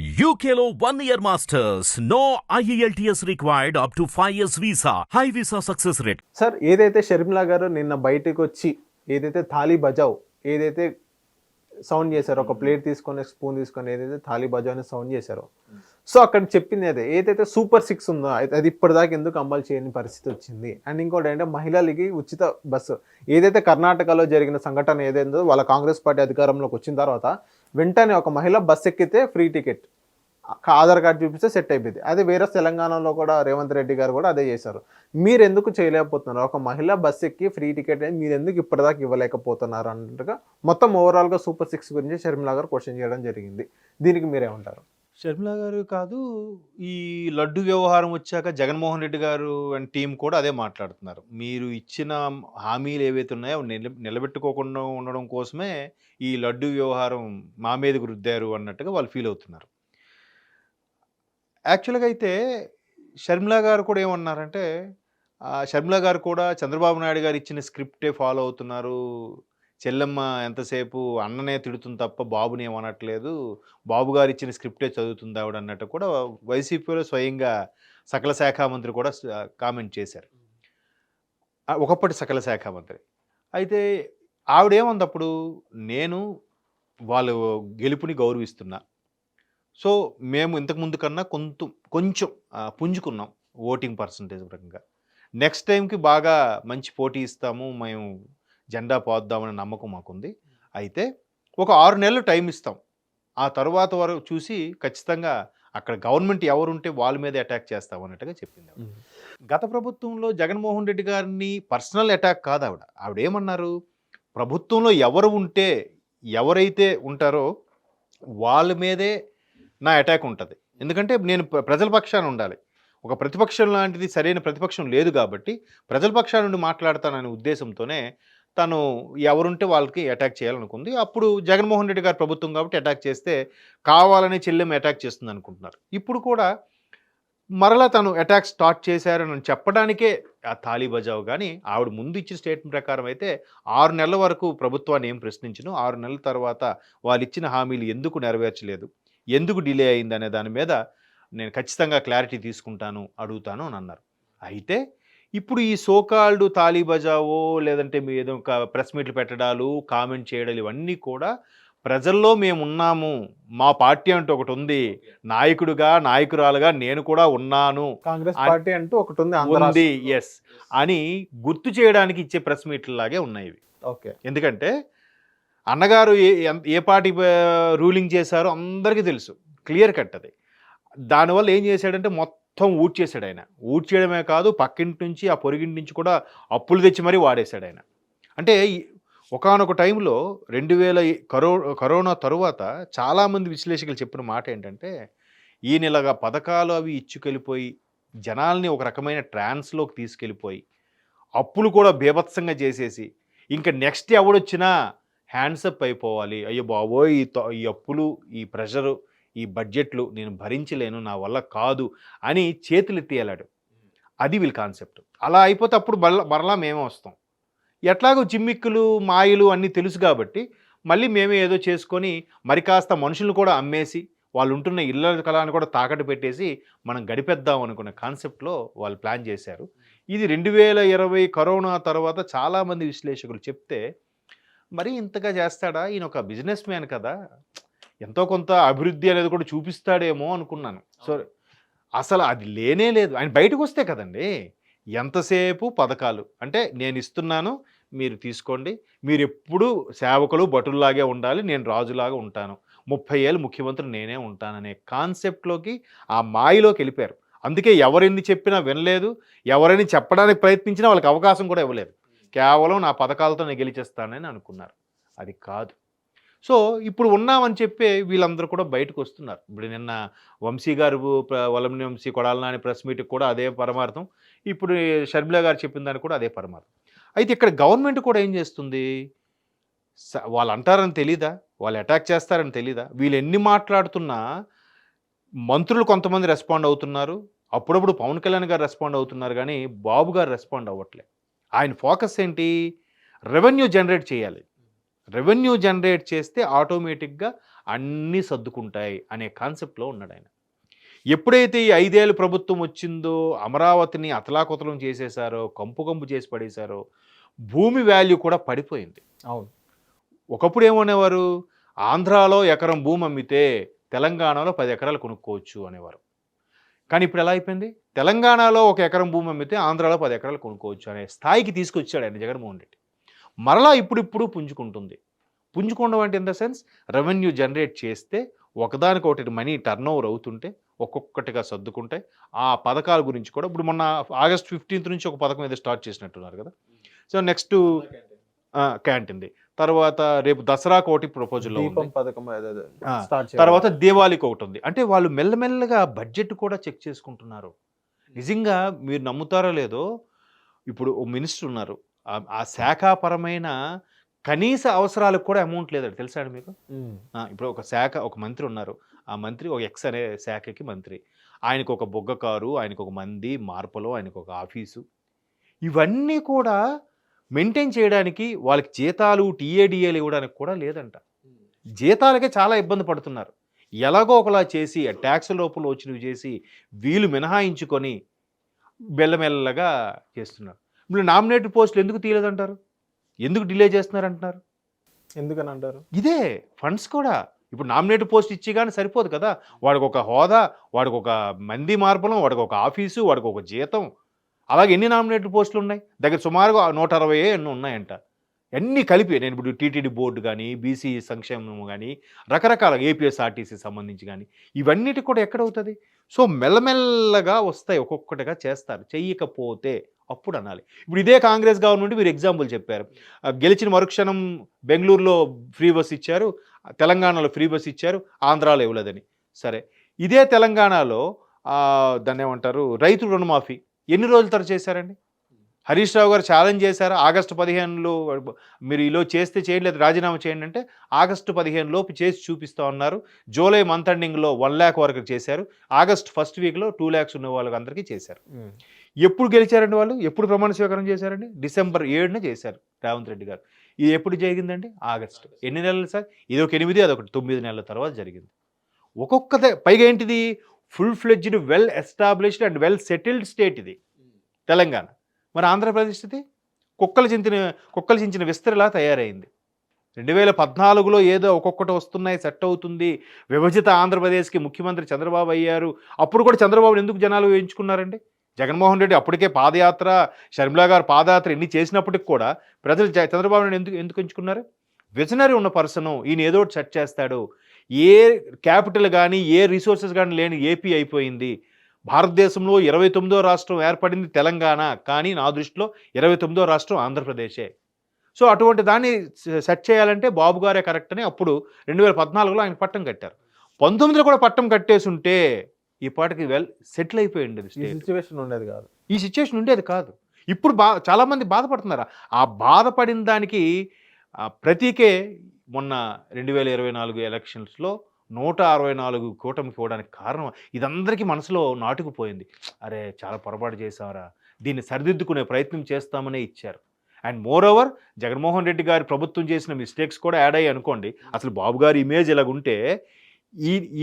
UKLO 1 year masters. No IELTS required up to 5 years visa. High visa success rate. Sir ఏదైతే షర్మిలా గారు నిన్న బయటకు వచ్చి ఏదైతే థాలీ బజావ్ ఏదైతే సౌండ్ చేశారో, ఒక ప్లేట్ తీసుకొని స్పూన్ తీసుకొని ఏదైతే థాలీ బజావ్ అని సౌండ్ చేశారో, సో అక్కడ చెప్పింది అదే ఏదైతే సూపర్ 6 ఉందో అది ఇప్పటిదాకా ఎందుకు అమలు చేయని పరిస్థితి వచ్చింది. అండ్ ఇంకోటి ఏంటంటే మహిళలకి ఉచిత బస్సు ఏదైతే కర్ణాటకలో జరిగిన సంఘటన ఏదైందో, వాళ్ళ కాంగ్రెస్ పార్టీ అధికారంలోకి వచ్చిన తర్వాత వెంటనే ఒక మహిళ బస్ ఎక్కితే ఫ్రీ టికెట్, ఆధార్ కార్డు చూపిస్తే సెట్ అయిపోయింది. అదే వేరే తెలంగాణలో కూడా రేవంత్ రెడ్డి గారు కూడా అదే చేశారు. మీరు ఎందుకు చేయలేకపోతున్నారు? ఒక మహిళ బస్ ఎక్కి ఫ్రీ టికెట్ అని మీరు ఎందుకు ఇప్పటిదాకా ఇవ్వలేకపోతున్నారు అన్నట్టుగా మొత్తం ఓవరాల్గా సూపర్ 6 గురించి షర్మిలా గారు క్వశ్చన్ చేయడం జరిగింది. దీనికి మీరేమంటారు? షర్మిలా గారు కాదు, ఈ లడ్డు వ్యవహారం వచ్చాక జగన్మోహన్ రెడ్డి గారు అండ్ టీం కూడా అదే మాట్లాడుతున్నారు. మీరు ఇచ్చిన హామీలు ఏవైతే ఉన్నాయో నిలబెట్టుకోకుండా ఉండడం కోసమే ఈ లడ్డు వ్యవహారం మా మీదకు రుద్దారు అన్నట్టుగా వాళ్ళు ఫీల్ అవుతున్నారు. యాక్చువల్గా అయితే షర్మిలా గారు కూడా ఏమన్నారంటే, షర్మిలా గారు కూడా చంద్రబాబు నాయుడు గారు ఇచ్చిన స్క్రిప్టే ఫాలో అవుతున్నారు. చెల్లెమ్మ ఎంతసేపు అన్ననే తిడుతుంది తప్ప బాబుని ఏమనట్లేదు, బాబు గారు ఇచ్చిన స్క్రిప్టే చదువుతుంది ఆవిడ అన్నట్టు కూడా వైసీపీలో స్వయంగా సకల శాఖ మంత్రి కూడా కామెంట్ చేశారు. ఒకప్పటి సకల శాఖ మంత్రి. అయితే ఆవిడేమంది అప్పుడు, నేను వాళ్ళు గెలుపుని గౌరవిస్తున్నా, సో మేము ఇంతకుముందు కన్నా కొంచెం పుంజుకున్నాం ఓటింగ్ పర్సంటేజ్ పరంగా, నెక్స్ట్ టైంకి బాగా మంచి పోటీ ఇస్తాము, మేము జెండా పోద్దామనే నమ్మకం మాకుంది. అయితే ఒక 6 నెలలు టైం ఇస్తాం, ఆ తర్వాత వరకు చూసి ఖచ్చితంగా అక్కడ గవర్నమెంట్ ఎవరుంటే వాళ్ళ మీద అటాక్ చేస్తాం అన్నట్టుగా చెప్పింది. గత ప్రభుత్వంలో జగన్మోహన్ రెడ్డి గారిని పర్సనల్ అటాక్ కాదు ఆవిడ ఏమన్నారు, ప్రభుత్వంలో ఎవరు ఉంటే ఎవరైతే ఉంటారో వాళ్ళ మీదే నా అటాక్ ఉంటుంది. ఎందుకంటే నేను ప్రజల పక్షాన ఉండాలి, ఒక ప్రతిపక్షం లాంటిది సరైన ప్రతిపక్షం లేదు కాబట్టి ప్రజల పక్షాన నుండి మాట్లాడతాననే ఉద్దేశంతోనే తను ఎవరుంటే వాళ్ళకి అటాక్ చేయాలనుకుంది. అప్పుడు జగన్మోహన్ రెడ్డి గారి ప్రభుత్వం కాబట్టి అటాక్ చేస్తే కావాలని చెల్లెమ్మ అటాక్ చేస్తుంది అనుకుంటున్నారు. ఇప్పుడు కూడా మరలా తను అటాక్ స్టార్ట్ చేశారని చెప్పడానికే ఆ తాళీ బజావు. కానీ ఆవిడ ముందు ఇచ్చిన స్టేట్మెంట్ ప్రకారం అయితే 6 నెలల వరకు ప్రభుత్వాన్ని ఏం ప్రశ్నించను, 6 నెలల తర్వాత వాళ్ళు ఇచ్చిన హామీలు ఎందుకు నెరవేర్చలేదు, ఎందుకు డిలే అయింది అనే దాని మీద నేను ఖచ్చితంగా క్లారిటీ తీసుకుంటాను, అడుగుతాను అని అన్నారు. అయితే ఇప్పుడు ఈ సోకాల్డ్ తాళీ బజావో లేదంటే మీ ఏదో ఒక ప్రెస్ మీట్లు పెట్టడాలు, కామెంట్ చేయడాలు ఇవన్నీ కూడా ప్రజల్లో మేము ఉన్నాము, మా పార్టీ అంటూ ఒకటి ఉంది, నాయకుడిగా నాయకురాలుగా నేను కూడా ఉన్నాను, కాంగ్రెస్ పార్టీ అంటూ ఒకటి ఉంది ఎస్ అని గుర్తు చేయడానికి ఇచ్చే ప్రెస్ మీట్లలాగే ఉన్నాయి. ఓకే, ఎందుకంటే అన్నగారు ఏ పార్టీ రూలింగ్ చేశారో అందరికీ తెలుసు, క్లియర్ కట్ అది. దానివల్ల ఏం చేశాడంటే మొత్తం ఊడ్చేశాడు ఆయన. ఊడ్చేయడమే కాదు, పక్కింటి నుంచి ఆ పొరిగింటి నుంచి కూడా అప్పులు తెచ్చి మరీ వాడేశాడు ఆయన. అంటే ఒకానొక టైంలో 2000 కరోనా తరువాత చాలామంది విశ్లేషకులు చెప్పిన మాట ఏంటంటే, ఈయన ఇలాగా పథకాలు అవి ఇచ్చుకెళ్ళిపోయి జనాల్ని ఒక రకమైన ట్రాన్స్లోకి తీసుకెళ్ళిపోయి అప్పులు కూడా బీభత్సంగా చేసేసి ఇంకా నెక్స్ట్ ఎవడొచ్చినా హ్యాండ్సప్ అయిపోవాలి, అయ్యో బాబోయ్ ఈ అప్పులు, ఈ ప్రెషరు, ఈ బడ్జెట్లు నేను భరించలేను, నా వల్ల కాదు అని చేతులు ఎత్తేయాలాడు. అది వీళ్ళ కాన్సెప్ట్. అలా అయిపోతే అప్పుడు మరలా మేమే వస్తాం. ఎట్లాగో జిమ్మిక్కులు మాయలు అన్నీ తెలుసు కాబట్టి మళ్ళీ మేమే ఏదో చేసుకొని మరి కాస్త మనుషులను కూడా అమ్మేసి వాళ్ళు ఉంటున్న ఇళ్ళ కళాన్ని కూడా తాకట్టు పెట్టేసి మనం గడిపేద్దాం అనుకున్న కాన్సెప్ట్లో వాళ్ళు ప్లాన్ చేశారు. ఇది 2020 కరోనా తర్వాత చాలామంది విశ్లేషకులు చెప్తే, మరి ఇంతగా చేస్తాడా ఈయన, ఒక బిజినెస్ మ్యాన్ కదా, ఎంతో కొంత అభివృద్ధి అనేది కూడా చూపిస్తాడేమో అనుకున్నాను. సో అసలు అది లేనే లేదు. ఆయన బయటకు వస్తే కదండి ఎంతసేపు పథకాలు, అంటే నేను ఇస్తున్నాను మీరు తీసుకోండి, మీరు ఎప్పుడు సేవకులు భటుల్లాగే ఉండాలి, నేను రాజులాగా ఉంటాను, 30 ఏళ్ళు ముఖ్యమంత్రి నేనే ఉంటాననే కాన్సెప్ట్లోకి, ఆ మాయలోకి వెళ్ళిపోయారు. అందుకే ఎవరెన్ని చెప్పినా వినలేదు, ఎవరైనా చెప్పడానికి ప్రయత్నించినా వాళ్ళకి అవకాశం కూడా ఇవ్వలేదు. కేవలం నా పథకాలతో నేను గెలిచేస్తానని అనుకున్నారు. అది కాదు. సో ఇప్పుడు ఉన్నామని చెప్పే వీళ్ళందరూ కూడా బయటకు వస్తున్నారు. ఇప్పుడు నిన్న వంశీ గారు వలంని వంశీ కొడాలి నాని ప్రెస్ మీట్కి కూడా అదే పరమార్థం, ఇప్పుడు షర్మిలా గారు చెప్పిన దానికి కూడా అదే పరమార్థం. అయితే ఇక్కడ గవర్నమెంట్ కూడా ఏం చేస్తుంది, వాళ్ళు అంటారని తెలీదా, వాళ్ళు అటాక్ చేస్తారని తెలీదా, వీళ్ళు ఎన్ని మాట్లాడుతున్నా మంత్రులు కొంతమంది రెస్పాండ్ అవుతున్నారు, అప్పుడప్పుడు పవన్ కళ్యాణ్ గారు రెస్పాండ్ అవుతున్నారు, కానీ బాబు గారు రెస్పాండ్ అవ్వట్లే. ఆయన ఫోకస్ ఏంటి, రెవెన్యూ జనరేట్ చేయాలి, రెవెన్యూ జనరేట్ చేస్తే ఆటోమేటిక్గా అన్నీ సర్దుకుంటాయి అనే కాన్సెప్ట్లో ఉన్నాడు ఆయన. ఎప్పుడైతే ఈ 5 ఏళ్ళు ప్రభుత్వం వచ్చిందో అమరావతిని అతలాకుతలం చేసేశారో, కంపు కంపు చేసి పడేశారో, భూమి వాల్యూ కూడా పడిపోయింది. అవును. ఒకప్పుడు ఏమనేవారు, ఆంధ్రాలో ఎకరం భూమి అమ్మితే తెలంగాణలో 10 ఎకరాలు కొనుక్కోవచ్చు అనేవారు. కానీ ఇప్పుడు ఎలా అయిపోయింది, తెలంగాణలో 1 ఎకరం భూమి అమ్మితే ఆంధ్రాలో 10 ఎకరాలు కొనుక్కోవచ్చు అనే స్థాయికి తీసుకొచ్చాడు ఆయన జగన్మోహన్ రెడ్డి. మరలా ఇప్పుడిప్పుడు పుంజుకుంటుంది. పుంజుకోవడం అంటే in the sense revenue generate చేస్తే ఒకదానికొకటి మనీ టర్న్ ఓవర్ అవుతుంటే ఒక్కొక్కటిగా సర్దుకుంటాయి. ఆ పథకాల గురించి కూడా ఇప్పుడు మొన్న ఆగస్ట్ 15th నుంచి ఒక పథకం ఏదో స్టార్ట్ చేసినట్టున్నారు కదా. సో నెక్స్ట్ క్యాంటీన్ది, తర్వాత రేపు దసరాకు ఒకటి ప్రపోజల్లో ఉంది, దీపం పథకం స్టార్ట్ తర్వాత దీవాళికి ఒకటి ఉంది. అంటే వాళ్ళు మెల్లమెల్లగా బడ్జెట్ కూడా చెక్ చేసుకుంటున్నారు. నిజంగా మీరు నమ్ముతారో లేదో, ఇప్పుడు ఓ మినిస్టర్ ఉన్నారు, ఆ శాఖాపరమైన కనీస అవసరాలకు కూడా అమౌంట్ లేదండి, తెలుసా అండి మీకు? ఇప్పుడు ఒక శాఖ, ఒక మంత్రి ఉన్నారు, ఆ మంత్రి ఒక ఎక్స్ అనే శాఖకి మంత్రి, ఆయనకు ఒక బొగ్గ కారు, ఆయనకు ఒక మంది మార్పులో, ఆయనకు ఒక ఆఫీసు, ఇవన్నీ కూడా మెయింటైన్ చేయడానికి వాళ్ళకి జీతాలు టీఏడిఏలు ఇవ్వడానికి కూడా లేదంట. జీతాలకే చాలా ఇబ్బంది పడుతున్నారు. ఎలాగో ఒకలా చేసి ట్యాక్స్ లోపల వచ్చినవి చేసి వీళ్ళు మినహాయించుకొని మెల్లమెల్లగా చేస్తున్నారు. ఇప్పుడు నామినేటెడ్ పోస్టులు ఎందుకు తీయలేదంటారు, ఎందుకు డిలే చేస్తున్నారంటున్నారు? ఎందుకని అంటారు? ఇదే ఫండ్స్ కూడా. ఇప్పుడు నామినేటెడ్ పోస్ట్ ఇచ్చి కానీ సరిపోదు కదా, వాడికి ఒక హోదా, వాడికి ఒక మంది మార్పులం, వాడికి ఒక ఆఫీసు, వాడికి ఒక జీతం, అలాగే ఎన్ని నామినేటెడ్ పోస్టులు ఉన్నాయి, దగ్గర సుమారుగా 160 ఎన్నో ఉన్నాయంట. అన్నీ కలిపి నేను ఇప్పుడు టీటీడీ బోర్డు కానీ, బీసీ సంక్షేమం కానీ, రకరకాల ఏపీఎస్ఆర్టీసీ సంబంధించి కానీ, ఇవన్నిటి కూడా ఎక్కడవుతుంది? సో మెల్లమెల్లగా వస్తాయి, ఒక్కొక్కటిగా చేస్తారు. చెయ్యకపోతే అప్పుడు అనాలి. ఇప్పుడు ఇదే కాంగ్రెస్ గవర్నమెంట్ మీరు ఎగ్జాంపుల్ చెప్పారు, గెలిచిన మరుక్షణం బెంగళూరులో ఫ్రీ బస్ ఇచ్చారు, తెలంగాణలో ఫ్రీ బస్ ఇచ్చారు, ఆంధ్రాలో ఇవ్వలేదని. సరే, ఇదే తెలంగాణలో దాన్ని ఏమంటారు, రైతు రుణమాఫీ ఎన్ని రోజుల తర్వాత చేశారండి? హరీష్ రావు గారు ఛాలెంజ్ చేశారు, ఆగస్టు 15లో మీరు ఈలో చేస్తే చేయలేదు, రాజీనామా చేయండి అంటే ఆగస్టు 15 లోపు చేసి చూపిస్తూ ఉన్నారు. జూలై మంత్ ఎండింగ్లో 1 lakh వరకు చేశారు. ఆగస్ట్ ఫస్ట్ వీక్లో 2 lakhs ఉన్న వాళ్ళకి అందరికీ చేశారు. ఎప్పుడు గెలిచారండి వాళ్ళు, ఎప్పుడు ప్రమాణ స్వీకారం చేశారండి? December 7న చేశారు రేవంత్ రెడ్డి గారు. ఇది ఎప్పుడు జరిగిందండి? ఆగస్టు. ఎన్ని నెలలు సార్? ఇది ఒక 8, అదొకటి 9 నెలల తర్వాత జరిగింది. ఒక్కొక్కదే పైగా ఏంటిది, full fledged well established and well settled state ఇది తెలంగాణ. మరి ఆంధ్రప్రదేశ్ ఇది కుక్కలు చించిన విస్తరిలా తయారైంది. 2014లో ఏదో ఒక్కొక్కటి వస్తున్నాయి, సెట్ అవుతుంది, విభజిత ఆంధ్రప్రదేశ్కి ముఖ్యమంత్రి చంద్రబాబు అయ్యారు. అప్పుడు కూడా చంద్రబాబుని ఎందుకు జనాలు వేయించుకున్నారండి? జగన్మోహన్ రెడ్డి అప్పటికే పాదయాత్ర, షర్మిలా గారు పాదయాత్ర ఎన్ని చేసినప్పటికి కూడా ప్రజలు చంద్రబాబు నాయుడు ఎందుకు ఎంచుకున్నారు? విజనరీ ఉన్న పర్సను, ఈయన ఏదో ఒకటి సెట్ చేస్తాడు. ఏ క్యాపిటల్ కానీ ఏ రిసోర్సెస్ కానీ లేని ఏపీ అయిపోయింది. భారతదేశంలో 29వ రాష్ట్రం ఏర్పడింది తెలంగాణ, కానీ నా దృష్టిలో 29వ రాష్ట్రం ఆంధ్రప్రదేశే. సో అటువంటి దాన్ని సెట్ చేయాలంటే బాబు గారే కరెక్ట్ అని అప్పుడు 2014లో ఆయన పట్టం కట్టారు. 19లో కూడా పట్టం కట్టేసి ఉంటే ఈ పాటికి వెల్ సెటిల్ అయిపోయింది. ఈ సిచ్యువేషన్ ఉండేది కాదు. ఇప్పుడు చాలామంది బాధపడుతున్నారు. ఆ బాధపడిన దానికి ప్రతీకే మొన్న 2024 ఎలక్షన్స్లో 164 కూటమికి ఇవ్వడానికి కారణం ఇదందరికీ మనసులో నాటుకుపోయింది. అరే చాలా పొరపాటు చేసామరా, దీన్ని సరిదిద్దుకునే ప్రయత్నం చేస్తామనే ఇచ్చారు. And more over Jaganmohan Reddy గారి ప్రభుత్వం చేసిన మిస్టేక్స్ కూడా యాడ్ అయ్యి అనుకోండి. అసలు బాబు గారి ఇమేజ్ ఇలాగుంటే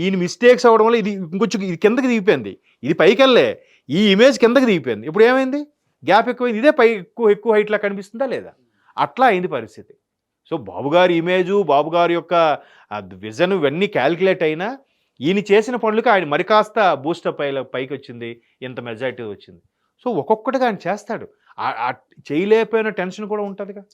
ఈయన మిస్టేక్స్ అవ్వడం వల్ల ఇది ఇంకొంచెం ఇది కిందకి దిగిపోయింది, ఇది పైకెళ్ళే ఈ ఇమేజ్ కిందకి దిగిపోయింది. ఇప్పుడు ఏమైంది, గ్యాప్ ఎక్కువైంది, ఇదే పై ఎక్కువ హైట్లా కనిపిస్తుందా లేదా? అట్లా అయింది పరిస్థితి. సో బాబు గారి ఇమేజు, బాబు గారి యొక్క విజన్ ఇవన్నీ క్యాల్కులేట్ అయినా ఈయన చేసిన పనులకు ఆయన మరి కాస్త బూస్టప్ పైకి వచ్చింది, ఇంత మెజారిటీ వచ్చింది. సో ఒక్కొక్కటిగా ఆయన చేస్తాడు. చేయలేకపోయిన టెన్షన్ కూడా ఉంటుందిగా.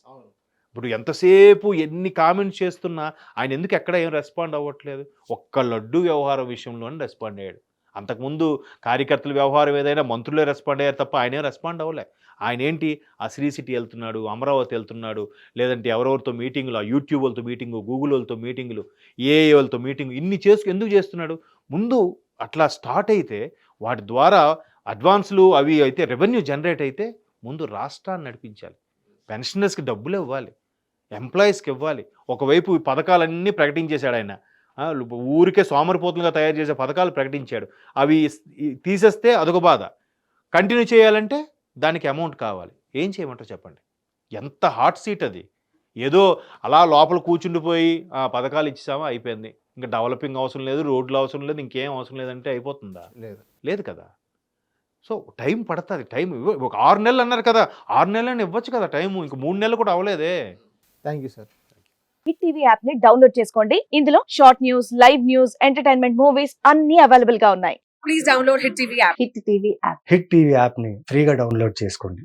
ఇప్పుడు ఎంతసేపు ఎన్ని కామెంట్స్ చేస్తున్నా ఆయన ఎందుకు ఎక్కడ ఏం రెస్పాండ్ అవ్వట్లేదు? ఒక్క లడ్డు వ్యవహారం విషయంలోనే రెస్పాండ్ అయ్యాడు. అంతకుముందు కార్యకర్తల వ్యవహారం ఏదైనా మంత్రులే రెస్పాండ్ అయ్యారు తప్ప ఆయనే రెస్పాండ్ అవ్వలే. ఆయన ఏంటి ఆ శ్రీ సిటీ వెళ్తున్నాడు, అమరావతి వెళ్తున్నాడు, లేదంటే ఎవరెవరితో మీటింగులు, ఆ యూట్యూబ్ వాళ్ళతో మీటింగు, గూగుల్ వాళ్ళతో మీటింగులు, ఏఏ వాళ్ళతో మీటింగు, ఇన్ని ఎందుకు చేస్తున్నాడు? ముందు అట్లా స్టార్ట్ అయితే వాటి ద్వారా అడ్వాన్స్లు అవి అయితే రెవెన్యూ జనరేట్ అయితే ముందు రాష్ట్రాన్ని నడిపించాలి. పెన్షనర్స్కి డబ్బులు ఇవ్వాలి, ఎంప్లాయీస్కి ఇవ్వాలి. ఒకవైపు ఈ పథకాలన్నీ ప్రకటించేశాడు ఆయన. ఊరికే సోమరిపోతులుగా తయారు చేసే పథకాలు ప్రకటించాడు. అవి తీసేస్తే అదొక బాధ. కంటిన్యూ చేయాలంటే దానికి అమౌంట్ కావాలి. ఏం చేయమంటారు చెప్పండి? ఎంత హాట్ సీట్ అది. ఏదో అలా లోపల కూర్చుండిపోయి పథకాలు ఇచ్చేసామా అయిపోయింది, ఇంకా డెవలపింగ్ అవసరం లేదు, రోడ్లు అవసరం లేదు, ఇంకేం అవసరం లేదంటే అయిపోతుందా? లేదు. లేదు కదా. సో టైం పడుతుంది, టైం ఒక 6 నెలలు అన్నారు కదా, 6 నెలలని ఇవ్వచ్చు కదా టైము, ఇంక 3 నెలలు కూడా అవ్వలేదే. Thank you sir. Hit TV app ని డౌన్లోడ్ చేసుకోండి. ఇందులో short news, live news, entertainment movies అన్ని అవైలబుల్ గా ఉన్నాయి. Please download Hit TV app. Hit TV app. Hit TV యాప్ని ఫ్రీగా డౌన్లోడ్ చేసుకోండి.